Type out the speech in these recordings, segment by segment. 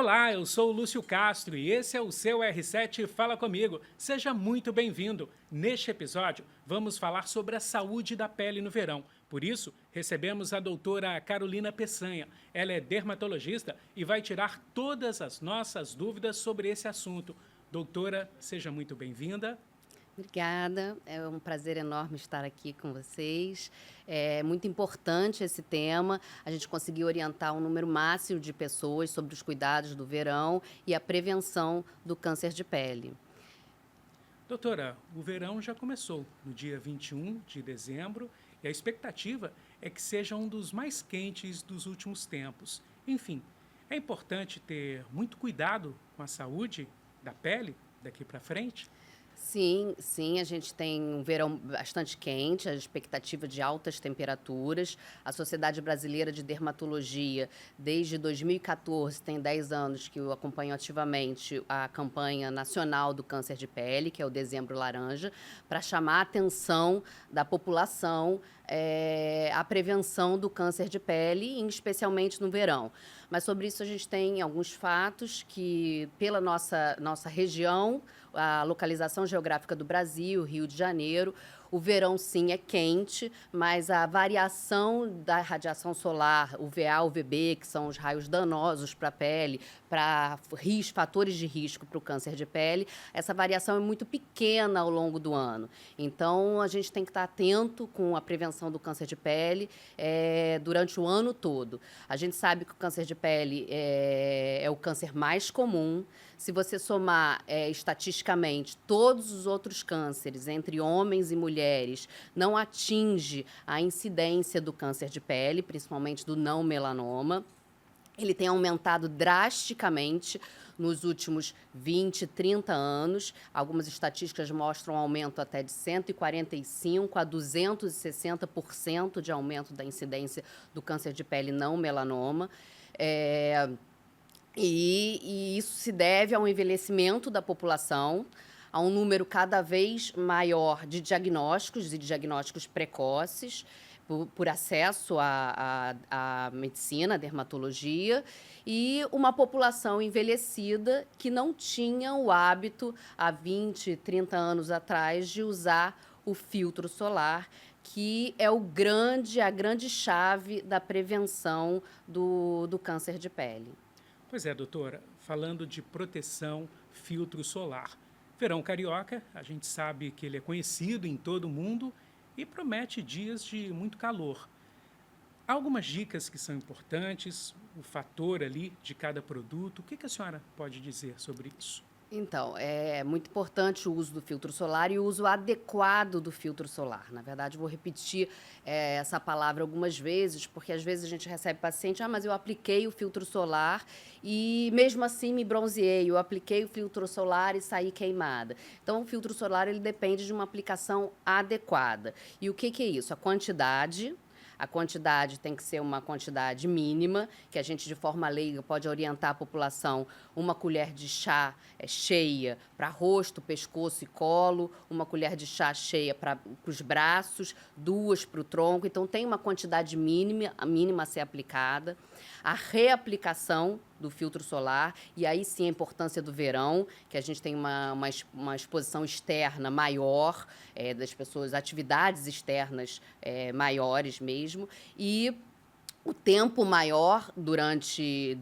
Olá, eu sou o Lúcio Castro e esse é o seu R7 Fala Comigo. Seja muito bem-vindo. Neste episódio, vamos falar sobre a saúde da pele no verão. Por isso, recebemos a doutora Carolina Peçanha. Ela é dermatologista e vai tirar todas as nossas dúvidas sobre esse assunto. Doutora, seja muito bem-vinda. Obrigada, é um prazer enorme estar aqui com vocês. É muito importante esse tema, a gente conseguir orientar um número máximo de pessoas sobre os cuidados do verão e a prevenção do câncer de pele. Doutora, o verão já começou no dia 21 de dezembro e a expectativa é que seja um dos mais quentes dos últimos tempos. Enfim, é importante ter muito cuidado com a saúde da pele daqui para frente? Sim, sim, a gente tem um verão bastante quente, a expectativa de altas temperaturas. A Sociedade Brasileira de Dermatologia, desde 2014, tem 10 anos que eu acompanho ativamente a campanha nacional do câncer de pele, que é o Dezembro Laranja, para chamar a atenção da população à prevenção do câncer de pele, especialmente no verão. Mas sobre isso a gente tem alguns fatos que, pela nossa região, a localização geográfica do Brasil, Rio de Janeiro, o verão sim é quente, mas a variação da radiação solar, UVA, UVB, que são os raios danosos para a pele, para fatores de risco para o câncer de pele, essa variação é muito pequena ao longo do ano. Então, a gente tem que estar atento com a prevenção do câncer de pele durante o ano todo. A gente sabe que o câncer de pele é o câncer mais comum. Se você somar estatisticamente todos os outros cânceres entre homens e mulheres, não atinge a incidência do câncer de pele, principalmente do não melanoma. Ele tem aumentado drasticamente nos últimos 20, 30 anos. Algumas estatísticas mostram um aumento até de 145% a 260% de aumento da incidência do câncer de pele não melanoma. E isso se deve ao envelhecimento da população, a um número cada vez maior de diagnósticos e diagnósticos precoces, por acesso à medicina, à dermatologia, e uma população envelhecida que não tinha o hábito, há 20, 30 anos atrás, de usar o filtro solar, que é a grande chave da prevenção do câncer de pele. Pois é, doutora, falando de proteção, filtro solar. Verão carioca, a gente sabe que ele é conhecido em todo o mundo e promete dias de muito calor. Há algumas dicas que são importantes, o fator ali de cada produto. O que a senhora pode dizer sobre isso? Então, é muito importante o uso do filtro solar e o uso adequado do filtro solar. Na verdade, vou repetir essa palavra algumas vezes, porque às vezes a gente recebe paciente, mas eu apliquei o filtro solar e mesmo assim me bronzeei, eu apliquei o filtro solar e saí queimada. Então, o filtro solar ele depende de uma aplicação adequada. E o que é isso? A quantidade tem que ser uma quantidade mínima, que a gente, de forma leiga, pode orientar a população. Uma colher de chá cheia para rosto, pescoço e colo, uma colher de chá cheia para os braços, duas para o tronco. Então, tem uma quantidade mínima a ser aplicada. A reaplicação do filtro solar, e aí sim a importância do verão, que a gente tem uma exposição externa maior das pessoas, atividades externas maiores mesmo, e o tempo maior durante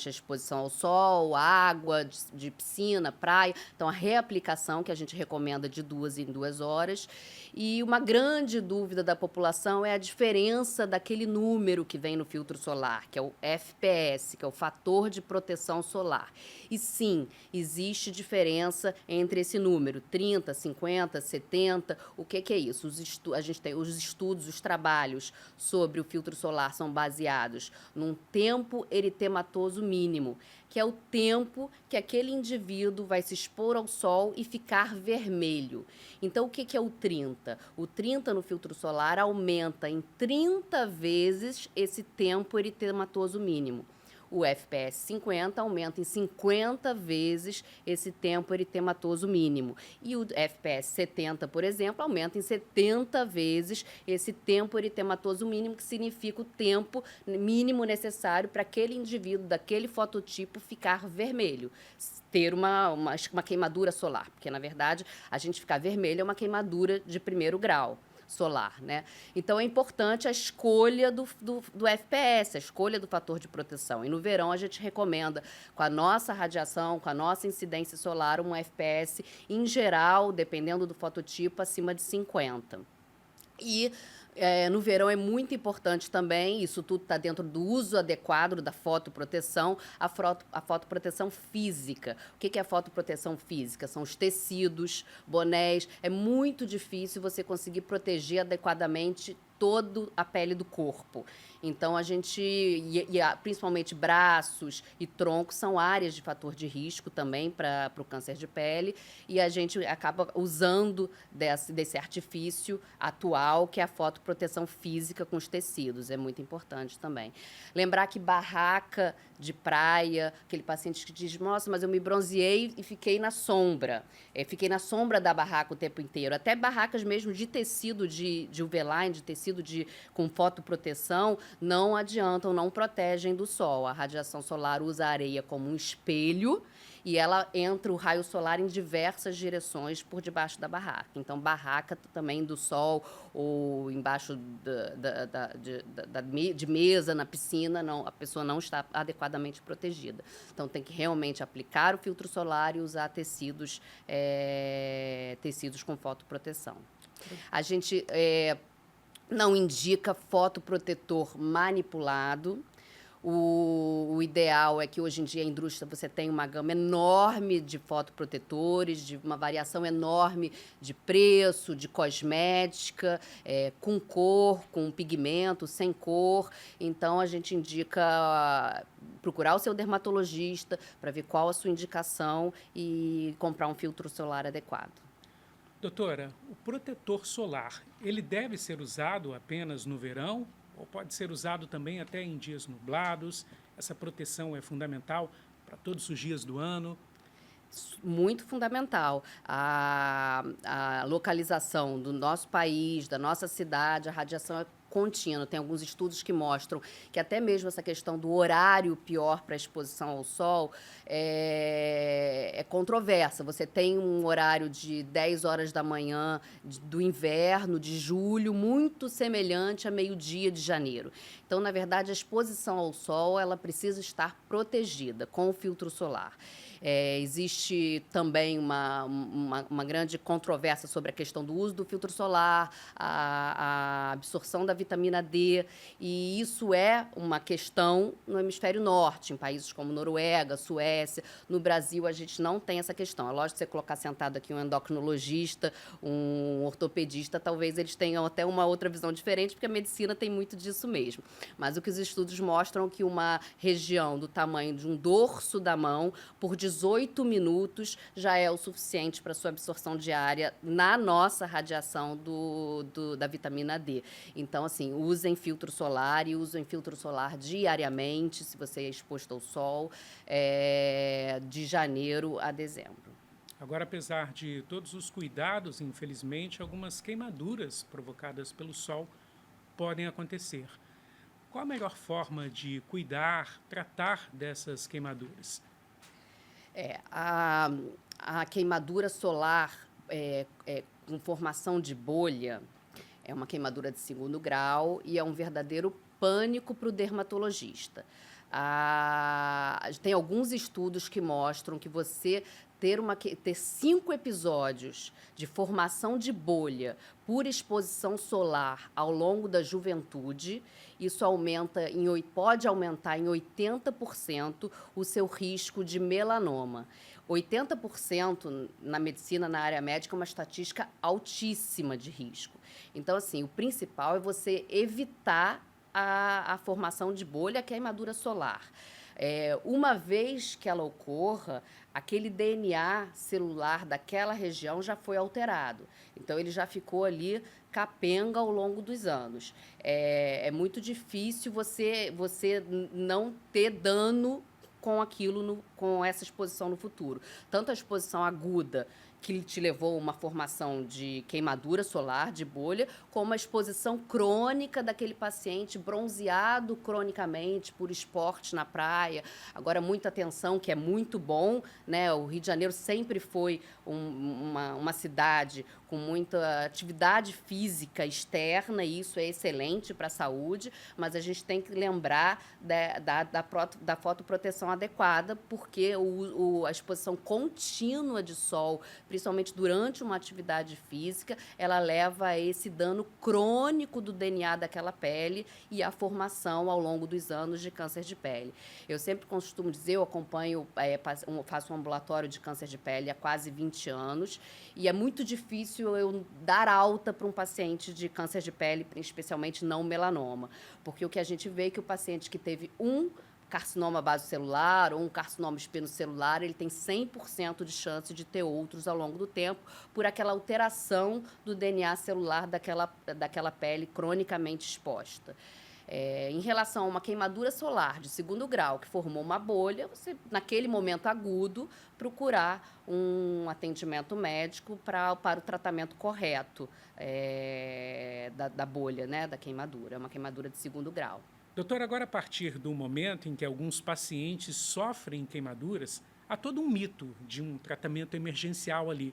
a exposição ao sol, água, de piscina, praia. Então, a reaplicação, que a gente recomenda de 2 em 2 horas. E uma grande dúvida da população é a diferença daquele número que vem no filtro solar, que é o FPS, que é o fator de proteção solar. E sim, existe diferença entre esse número, 30, 50, 70. O que é isso? A gente tem os estudos, os trabalhos sobre o filtro solar são baseados num tempo eritematoso mínimo, que é o tempo que aquele indivíduo vai se expor ao sol e ficar vermelho. Então, o que é o 30? O 30 no filtro solar aumenta em 30 vezes esse tempo eritematoso mínimo. o FPS 50 aumenta em 50 vezes esse tempo eritematoso mínimo. E o FPS 70, por exemplo, aumenta em 70 vezes esse tempo eritematoso mínimo, que significa o tempo mínimo necessário para aquele indivíduo daquele fototipo ficar vermelho, ter uma queimadura solar, porque, na verdade, a gente ficar vermelho é uma queimadura de primeiro grau solar, né? Então, é importante a escolha do FPS, a escolha do fator de proteção. E no verão, a gente recomenda, com a nossa radiação, com a nossa incidência solar, um FPS, em geral, dependendo do fototipo, acima de 50. E no verão é muito importante também, isso tudo está dentro do uso adequado da fotoproteção, a fotoproteção física. O que é a fotoproteção física? São os tecidos, bonés. É muito difícil você conseguir proteger adequadamente toda a pele do corpo. Então, principalmente braços e troncos, são áreas de fator de risco também para o câncer de pele, e a gente acaba usando desse artifício atual, que é a fotoproteção física com os tecidos. É muito importante também. Lembrar que barraca de praia, aquele paciente que diz, nossa, mas eu me bronzeei e fiquei na sombra. Fiquei na sombra da barraca o tempo inteiro. Até barracas mesmo de tecido de UV-line, de tecido com fotoproteção, não adiantam, não protegem do sol. A radiação solar usa a areia como um espelho e ela entra o raio solar em diversas direções por debaixo da barraca. Então, barraca também do sol ou embaixo de mesa, na piscina, não, a pessoa não está adequadamente protegida. Então, tem que realmente aplicar o filtro solar e usar tecidos com fotoproteção. A gente não indica fotoprotetor manipulado. O ideal é que, hoje em dia, a indústria você tem uma gama enorme de fotoprotetores, de uma variação enorme de preço, de cosmética, com cor, com pigmento, sem cor. Então, a gente indica procurar o seu dermatologista para ver qual a sua indicação e comprar um filtro solar adequado. Doutora, o protetor solar, ele deve ser usado apenas no verão ou pode ser usado também até em dias nublados? Essa proteção é fundamental para todos os dias do ano? Muito fundamental. A localização do nosso país, da nossa cidade, a radiação é contínua. Tem alguns estudos que mostram que até mesmo essa questão do horário pior para a exposição ao sol é controversa. Você tem um horário de 10 horas da manhã do inverno, de julho, muito semelhante a meio-dia de janeiro. Então, na verdade, a exposição ao sol ela precisa estar protegida com o filtro solar. Existe também uma grande controvérsia sobre a questão do uso do filtro solar, a absorção da vitamina D, e isso é uma questão no hemisfério norte, em países como Noruega, Suécia. No Brasil, a gente não tem essa questão. É lógico que você colocar sentado aqui um endocrinologista, um ortopedista, talvez eles tenham até uma outra visão diferente, porque a medicina tem muito disso mesmo. Mas o que os estudos mostram é que uma região do tamanho de um dorso da mão, por 18 minutos, já é o suficiente para sua absorção diária na nossa radiação da vitamina D. Então, assim, usem filtro solar e usem filtro solar diariamente, se você é exposto ao sol, de janeiro a dezembro. Agora, apesar de todos os cuidados, infelizmente, algumas queimaduras provocadas pelo sol podem acontecer. Qual a melhor forma de cuidar, tratar dessas queimaduras? A queimadura solar com formação de bolha é uma queimadura de segundo grau e é um verdadeiro pânico para o dermatologista. Tem alguns estudos que mostram que você ter 5 episódios de formação de bolha por exposição solar ao longo da juventude, isso pode aumentar em 80% o seu risco de melanoma. 80% na medicina, na área médica, é uma estatística altíssima de risco. Então, assim, o principal é você evitar a formação de bolha, a queimadura solar. Uma vez que ela ocorra, aquele DNA celular daquela região já foi alterado. Então, ele já ficou ali capenga ao longo dos anos. É muito difícil você não ter dano com aquilo, com essa exposição no futuro. Tanto a exposição aguda, que te levou a uma formação de queimadura solar, de bolha, como a exposição crônica daquele paciente bronzeado cronicamente por esporte na praia. Agora, muita atenção, que é muito bom, né? O Rio de Janeiro sempre foi uma cidade com muita atividade física externa, e isso é excelente para a saúde, mas a gente tem que lembrar da fotoproteção adequada, porque a exposição contínua de sol, principalmente durante uma atividade física, ela leva a esse dano crônico do DNA daquela pele e a formação ao longo dos anos de câncer de pele. Eu sempre costumo dizer, eu acompanho, faço um ambulatório de câncer de pele há quase 20 anos, e é muito difícil eu dar alta para um paciente de câncer de pele, especialmente não melanoma, porque o que a gente vê é que o paciente que teve um carcinoma basocelular ou um carcinoma espinocelular, ele tem 100% de chance de ter outros ao longo do tempo, por aquela alteração do DNA celular daquela pele cronicamente exposta. Em relação a uma queimadura solar de 2º grau, que formou uma bolha, você, naquele momento agudo, procurar um atendimento médico para o tratamento correto da bolha, né, da queimadura. É uma queimadura de 2º grau. Doutor, agora a partir do momento em que alguns pacientes sofrem queimaduras, há todo um mito de um tratamento emergencial ali.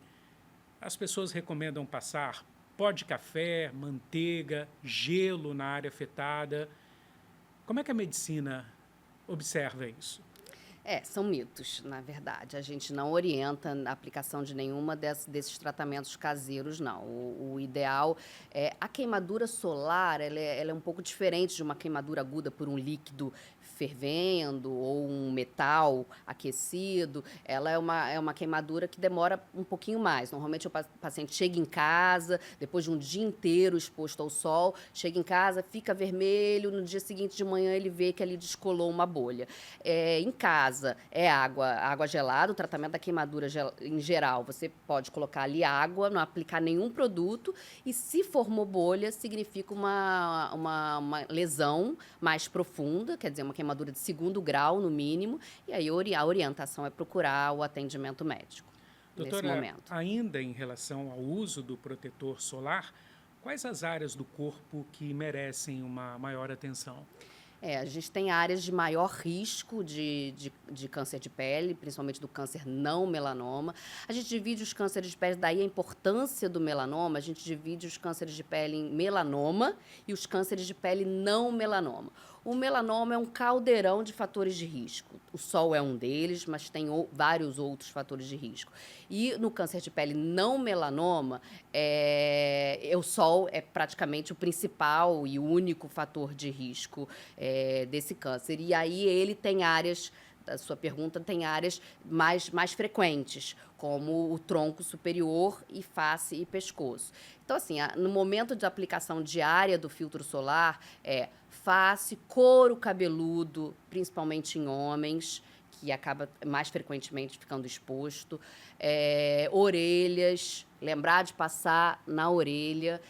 As pessoas recomendam passar pó de café, manteiga, gelo na área afetada. Como é que a medicina observa isso? São mitos, na verdade. A gente não orienta a aplicação de nenhuma desses tratamentos caseiros, não. O ideal é... A queimadura solar, ela é um pouco diferente de uma queimadura aguda por um líquido fervendo ou um metal aquecido. Ela é uma queimadura que demora um pouquinho mais. Normalmente o paciente chega em casa, depois de um dia inteiro exposto ao sol, chega em casa, fica vermelho, no dia seguinte de manhã ele vê que ali descolou uma bolha. Em casa, é água gelada, o tratamento da queimadura em geral, você pode colocar ali água, não aplicar nenhum produto, e se formou bolha, significa uma lesão mais profunda, quer dizer, uma queimadura de 2º grau, no mínimo, e aí a orientação é procurar o atendimento médico. Doutora, nesse momento. Ainda em relação ao uso do protetor solar, quais as áreas do corpo que merecem uma maior atenção? A gente tem áreas de maior risco de câncer de pele, principalmente do câncer não melanoma. A gente divide os cânceres de pele, daí a importância do melanoma, a gente divide os cânceres de pele em melanoma e os cânceres de pele não melanoma. O melanoma é um caldeirão de fatores de risco. O sol é um deles, mas tem vários outros fatores de risco. E no câncer de pele não melanoma, o sol é praticamente o principal e único fator de risco desse câncer. E aí ele tem áreas, a sua pergunta tem áreas mais frequentes, como o tronco superior e face e pescoço. Então, assim, no momento de aplicação diária do filtro solar, face, couro cabeludo, principalmente em homens, que acaba mais frequentemente ficando exposto, orelhas, lembrar de passar na orelha,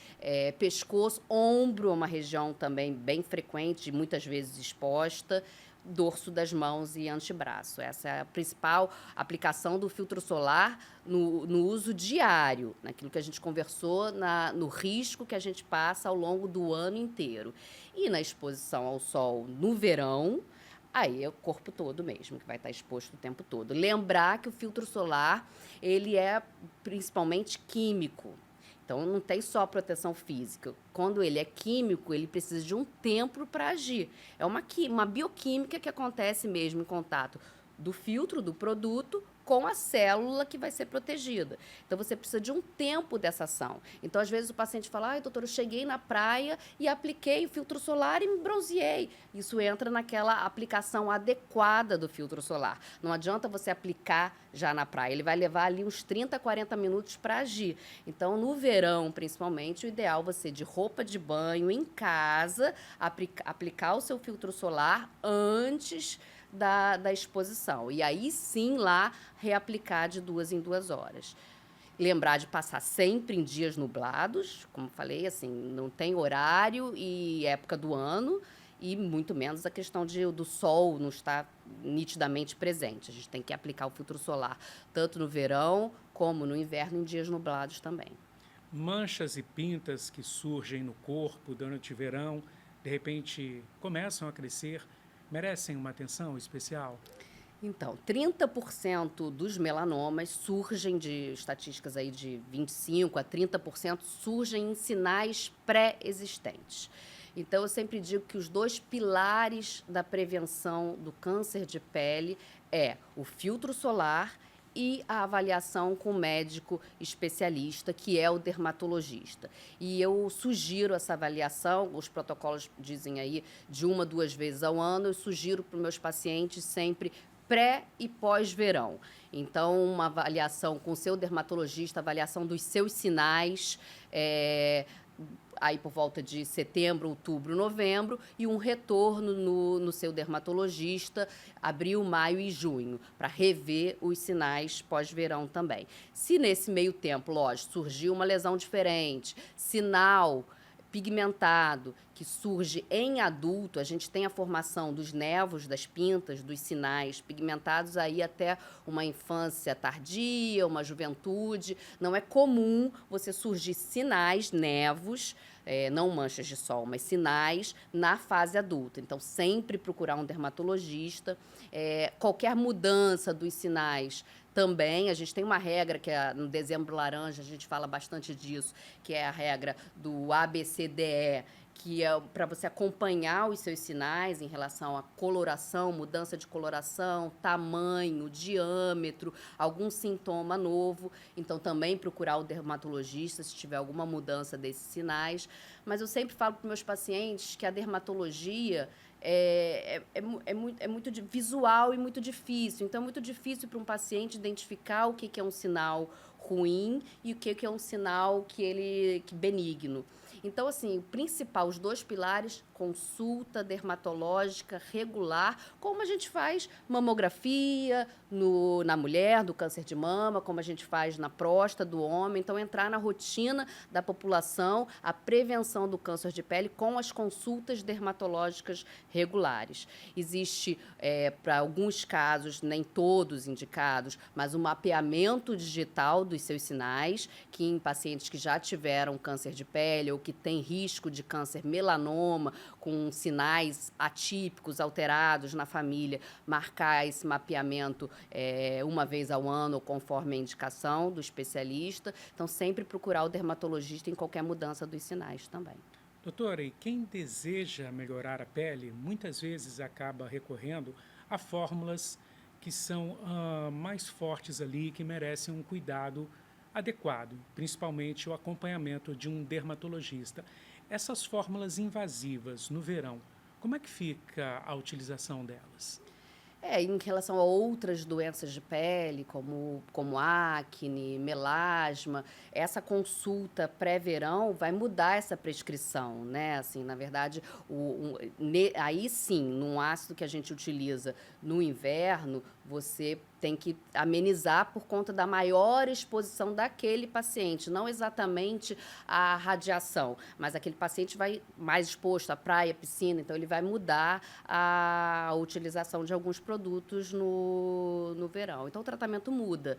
pescoço, ombro é uma região também bem frequente, muitas vezes exposta, dorso das mãos e antebraço. Essa é a principal aplicação do filtro solar no uso diário, naquilo que a gente conversou, no risco que a gente passa ao longo do ano inteiro. E na exposição ao sol no verão, aí é o corpo todo mesmo, que vai estar exposto o tempo todo. Lembrar que o filtro solar, ele é principalmente químico. Então, não tem só proteção física. Quando ele é químico, ele precisa de um tempo para agir. É uma bioquímica que acontece mesmo em contato do filtro, do produto, com a célula que vai ser protegida. Então, você precisa de um tempo dessa ação. Então, às vezes, o paciente fala, doutor, eu cheguei na praia e apliquei o filtro solar e me bronzeei. Isso entra naquela aplicação adequada do filtro solar. Não adianta você aplicar já na praia. Ele vai levar ali uns 30, 40 minutos para agir. Então, no verão, principalmente, o ideal é você, de roupa de banho, em casa, aplicar o seu filtro solar antes da exposição. E aí, sim, lá, reaplicar de 2 em 2 horas. Lembrar de passar sempre em dias nublados, como falei, assim, não tem horário e época do ano, e muito menos a questão do sol não estar nitidamente presente. A gente tem que aplicar o filtro solar tanto no verão como no inverno em dias nublados também. Manchas e pintas que surgem no corpo durante o verão, de repente começam a crescer, merecem uma atenção especial? Então, 30% dos melanomas surgem de estatísticas aí de 25 a 30% surgem em sinais pré-existentes. Então, eu sempre digo que os dois pilares da prevenção do câncer de pele é o filtro solar e a avaliação com o médico especialista, que é o dermatologista. E eu sugiro essa avaliação, os protocolos dizem aí de 1 a 2 vezes ao ano, eu sugiro para os meus pacientes sempre pré e pós-verão. Então, uma avaliação com o seu dermatologista, avaliação dos seus sinais, aí por volta de setembro, outubro, novembro, e um retorno no seu dermatologista, abril, maio e junho, para rever os sinais pós-verão também. Se nesse meio tempo, lógico, surgiu uma lesão diferente, sinal pigmentado que surge em adulto, a gente tem a formação dos nervos, das pintas, dos sinais pigmentados aí até uma infância tardia, uma juventude. Não é comum você surgir sinais, nervos, não manchas de sol, mas sinais na fase adulta. Então, sempre procurar um dermatologista. Qualquer mudança dos sinais também, a gente tem uma regra que no Dezembro Laranja, a gente fala bastante disso, que é a regra do ABCDE, que é para você acompanhar os seus sinais em relação à coloração, mudança de coloração, tamanho, diâmetro, algum sintoma novo. Então, também procurar o dermatologista se tiver alguma mudança desses sinais. Mas eu sempre falo para os meus pacientes que a dermatologia é muito visual e muito difícil. Então, é muito difícil para um paciente identificar o que é um sinal ruim e o que é um sinal que benigno. Então, assim, o principal, os dois pilares, consulta dermatológica regular, como a gente faz mamografia na mulher, do câncer de mama, como a gente faz na próstata do homem. Então, entrar na rotina da população, a prevenção do câncer de pele com as consultas dermatológicas regulares. Existe, para alguns casos, nem todos indicados, mas um mapeamento digital dos seus sinais, que em pacientes que já tiveram câncer de pele ou que têm risco de câncer melanoma, com sinais atípicos, alterados na família, marcar esse mapeamento uma vez ao ano, conforme a indicação do especialista. Então, sempre procurar o dermatologista em qualquer mudança dos sinais também. Doutora, e quem deseja melhorar a pele, muitas vezes acaba recorrendo a fórmulas que são mais fortes ali, que merecem um cuidado adequado, principalmente o acompanhamento de um dermatologista. Essas fórmulas invasivas no verão, como é que fica a utilização delas? Em relação a outras doenças de pele, como acne, melasma, essa consulta pré-verão vai mudar essa prescrição, né? Assim, na verdade, aí sim, num ácido que a gente utiliza no inverno, você tem que amenizar por conta da maior exposição daquele paciente, não exatamente a radiação, mas aquele paciente vai mais exposto à praia, piscina, então ele vai mudar a utilização de alguns produtos no verão. Então o tratamento muda,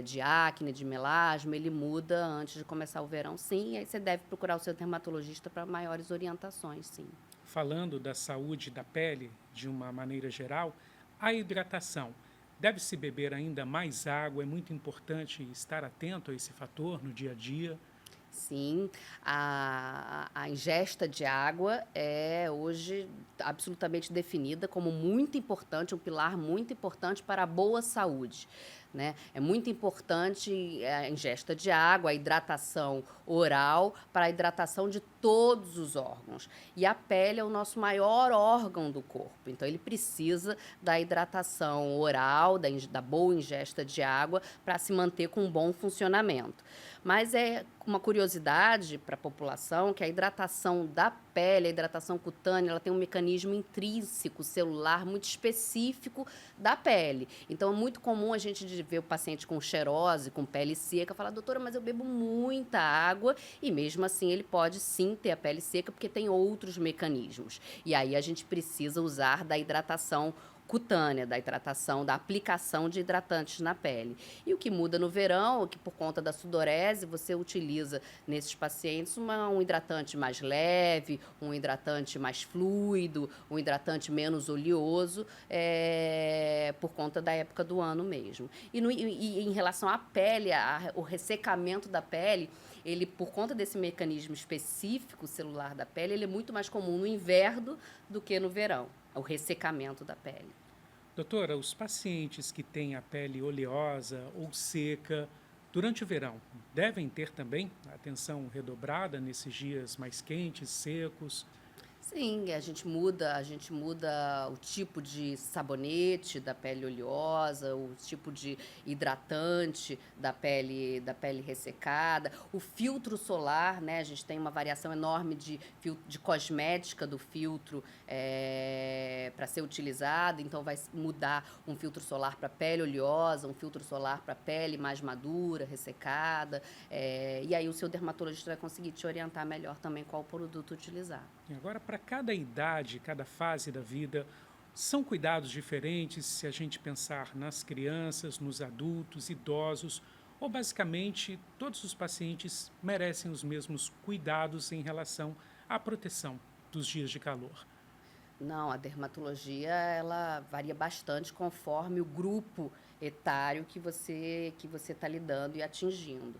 de acne, de melasma, ele muda antes de começar o verão, sim, e aí você deve procurar o seu dermatologista para maiores orientações, sim. Falando da saúde da pele, de uma maneira geral, a hidratação. Deve-se beber ainda mais água? É muito importante estar atento a esse fator no dia a dia. Sim, a ingesta de água é hoje absolutamente definida como muito importante, um pilar muito importante para a boa saúde, né? É muito importante a ingesta de água, a hidratação oral para a hidratação de todos os órgãos. E a pele é o nosso maior órgão do corpo, então ele precisa da hidratação oral, da boa ingesta de água para se manter com um bom funcionamento. Mas é uma curiosidade para a população que a hidratação da pele, a hidratação cutânea, ela tem um mecanismo intrínseco, celular, muito específico da pele. Então, é muito comum a gente ver o paciente com xerose, com pele seca, falar, doutora, mas eu bebo muita água, e mesmo assim ele pode sim ter a pele seca, porque tem outros mecanismos. E aí a gente precisa usar da hidratação cutânea, da hidratação, da aplicação de hidratantes na pele. E o que muda no verão é que, por conta da sudorese, você utiliza nesses pacientes um hidratante mais leve, um hidratante mais fluido, um hidratante menos oleoso, por conta da época do ano mesmo. E em relação à pele, o ressecamento da pele, ele, por conta desse mecanismo específico celular da pele, ele é muito mais comum no inverno do que no verão, o ressecamento da pele. Doutora, os pacientes que têm a pele oleosa ou seca durante o verão devem ter também atenção redobrada nesses dias mais quentes, secos? Sim, a gente muda o tipo de sabonete da pele oleosa, o tipo de hidratante da pele ressecada, o filtro solar, né? A gente tem uma variação enorme de cosmética do filtro para ser utilizado, então vai mudar um filtro solar para pele oleosa, um filtro solar para pele mais madura, ressecada, e aí o seu dermatologista vai conseguir te orientar melhor também qual produto utilizar. E agora, para cada idade, cada fase da vida, são cuidados diferentes se a gente pensar nas crianças, nos adultos, idosos, ou basicamente todos os pacientes merecem os mesmos cuidados em relação à proteção dos dias de calor? Não, a dermatologia ela varia bastante conforme o grupo etário que você está lidando e atingindo.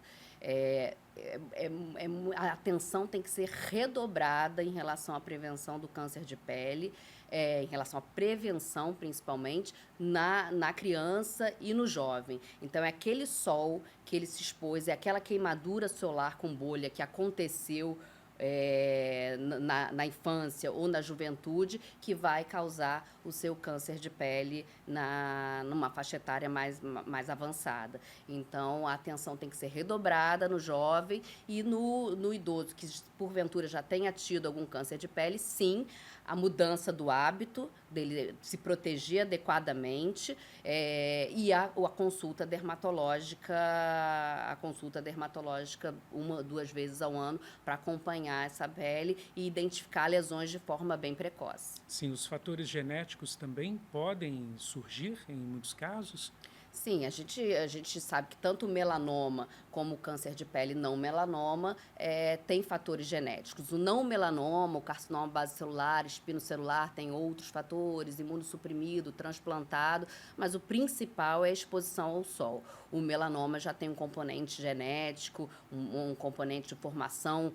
A atenção tem que ser redobrada em relação à prevenção do câncer de pele, em relação à prevenção, principalmente, na criança e no jovem. Então, é aquele sol que ele se expôs, é aquela queimadura solar com bolha que aconteceu na infância ou na juventude, que vai causar o seu câncer de pele numa faixa etária mais avançada. Então, a atenção tem que ser redobrada no jovem e no idoso, que porventura já tenha tido algum câncer de pele, sim, a mudança do hábito, dele se proteger adequadamente, e a consulta dermatológica, uma, duas vezes ao ano, para acompanhar essa pele e identificar lesões de forma bem precoce. Sim, os fatores genéticos também podem surgir em muitos casos? Sim, a gente sabe que tanto o melanoma como o câncer de pele não melanoma tem fatores genéticos. O não melanoma, o carcinoma base celular, espinocelular, tem outros fatores, imunossuprimido, transplantado, mas o principal é a exposição ao sol. O melanoma já tem um componente genético, um componente de formação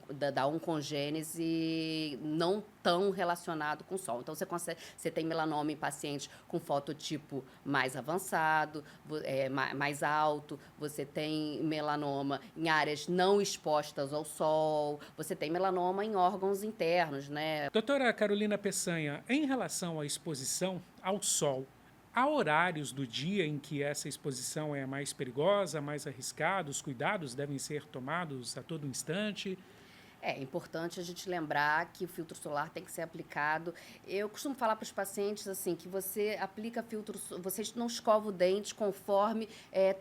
da oncogênese não tão relacionado com o sol. Então, você tem melanoma em pacientes com fototipo mais avançado, mais alto, você tem melanoma em áreas não expostas ao sol, você tem melanoma em órgãos internos, né? Doutora Carolina Peçanha, em relação à exposição ao sol, há horários do dia em que essa exposição é mais perigosa, mais arriscada, os cuidados devem ser tomados a todo instante? É importante a gente lembrar que o filtro solar tem que ser aplicado. Eu costumo falar para os pacientes assim que você aplica você não escova o dente conforme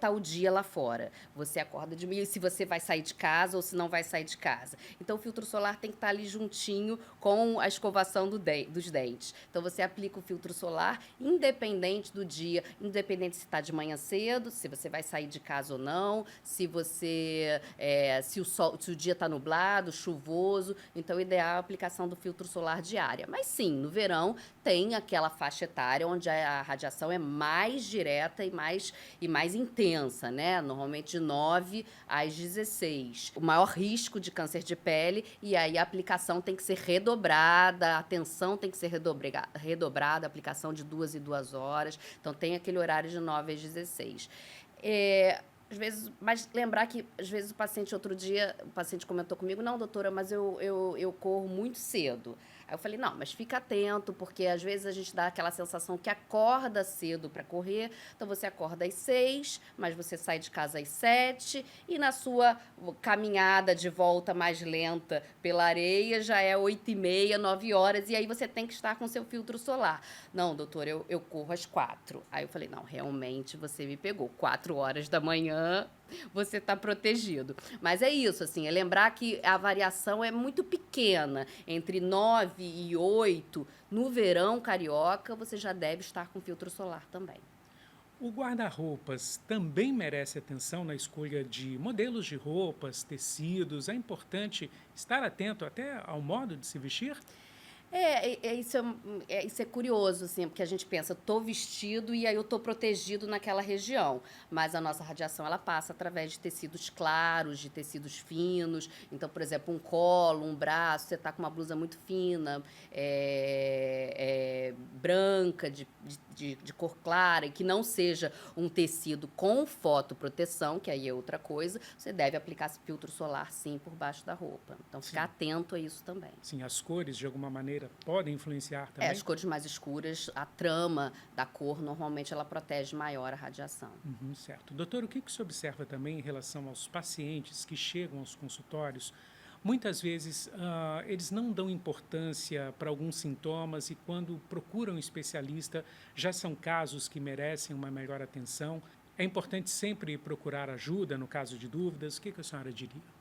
tá o dia lá fora. Você acorda de manhã, se você vai sair de casa ou se não vai sair de casa. Então o filtro solar tem que estar ali juntinho com a escovação dos dentes. Então você aplica o filtro solar independente do dia, independente se está de manhã cedo, se você vai sair de casa ou não, se o dia está nublado, chuvoso, então o ideal é a aplicação do filtro solar diária. Mas sim, no verão tem aquela faixa etária onde a radiação é mais direta e mais intensa, né? Normalmente de 9 às 16. O maior risco de câncer de pele, e aí a aplicação tem que ser redobrada, a atenção tem que ser redobrada, a aplicação de 2 em 2 horas. Então tem aquele horário de 9 às 16. Às vezes, mas lembrar que, às vezes, outro dia, o paciente comentou comigo, não, doutora, mas eu corro muito cedo. Aí eu falei, não, mas fica atento, porque às vezes a gente dá aquela sensação que acorda cedo para correr, então você acorda às 6, mas você sai de casa às 7, e na sua caminhada de volta mais lenta pela areia já é 8h30, 9 horas, e aí você tem que estar com seu filtro solar. Não, doutor, eu corro às 4. Aí eu falei, não, realmente você me pegou. 4 horas da manhã, você está protegido. Mas é isso, assim, é lembrar que a variação é muito pequena. Entre 9 e 8, no verão carioca, você já deve estar com filtro solar também. O guarda-roupas também merece atenção na escolha de modelos de roupas, tecidos. É importante estar atento até ao modo de se vestir? Isso é curioso, assim, porque a gente pensa, tô vestido e aí eu tô protegido naquela região. Mas a nossa radiação, ela passa através de tecidos claros, de tecidos finos. Então, por exemplo, um colo, um braço, você tá com uma blusa muito fina, branca, de cor clara, e que não seja um tecido com fotoproteção, que aí é outra coisa, você deve aplicar filtro solar, sim, por baixo da roupa. Então, ficar atento a isso também. Sim, as cores, de alguma maneira, podem influenciar também? As cores mais escuras, a trama da cor, normalmente, ela protege maior a radiação. Certo. Doutor, o que se observa também em relação aos pacientes que chegam aos consultórios? Muitas vezes, eles não dão importância para alguns sintomas e, quando procuram um especialista, já são casos que merecem uma melhor atenção. É importante sempre procurar ajuda no caso de dúvidas. O que a senhora diria?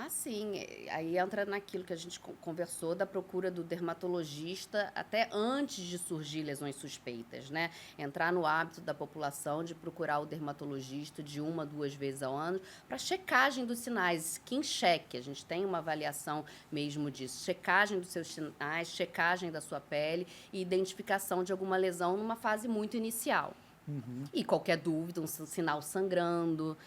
Sim. Aí entra naquilo que a gente conversou da procura do dermatologista até antes de surgir lesões suspeitas, né? Entrar no hábito da população de procurar o dermatologista de 1 a 2 vezes ao ano para checagem dos sinais, skin check. A gente tem uma avaliação mesmo disso. Checagem dos seus sinais, checagem da sua pele e identificação de alguma lesão numa fase muito inicial. E qualquer dúvida, um sinal sangrando,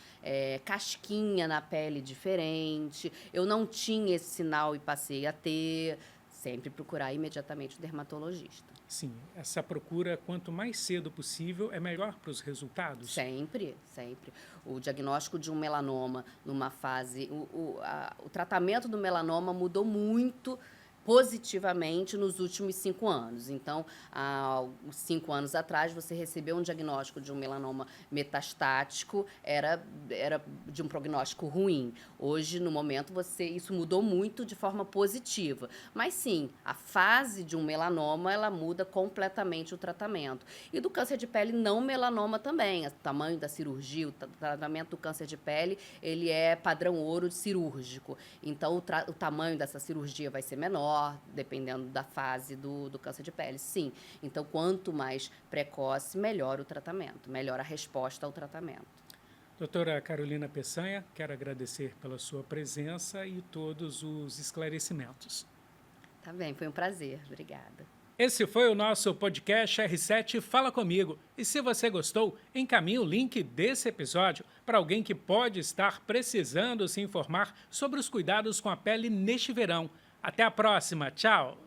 casquinha na pele diferente. Eu não tinha esse sinal e passei a ter. Sempre procurar imediatamente o dermatologista. Sim, essa procura, quanto mais cedo possível, é melhor para os resultados? Sempre, sempre. O diagnóstico de um melanoma numa fase... O tratamento do melanoma mudou muito positivamente nos últimos 5 anos. Então, há 5 anos atrás, você recebeu um diagnóstico de um melanoma metastático, era de um prognóstico ruim. Hoje, no momento, isso mudou muito de forma positiva. Mas, sim, a fase de um melanoma, ela muda completamente o tratamento. E do câncer de pele não melanoma também. O tamanho da cirurgia, o tratamento do câncer de pele, ele é padrão ouro cirúrgico. Então, o tamanho dessa cirurgia vai ser menor, dependendo da fase do câncer de pele, sim. Então, quanto mais precoce, melhor o tratamento, melhor a resposta ao tratamento. Doutora Carolina Peçanha, quero agradecer pela sua presença e todos os esclarecimentos. Tá bem, foi um prazer. Obrigada. Esse foi o nosso podcast R7 Fala Comigo. E se você gostou, encaminhe o link desse episódio para alguém que pode estar precisando se informar sobre os cuidados com a pele neste verão. Até a próxima. Tchau!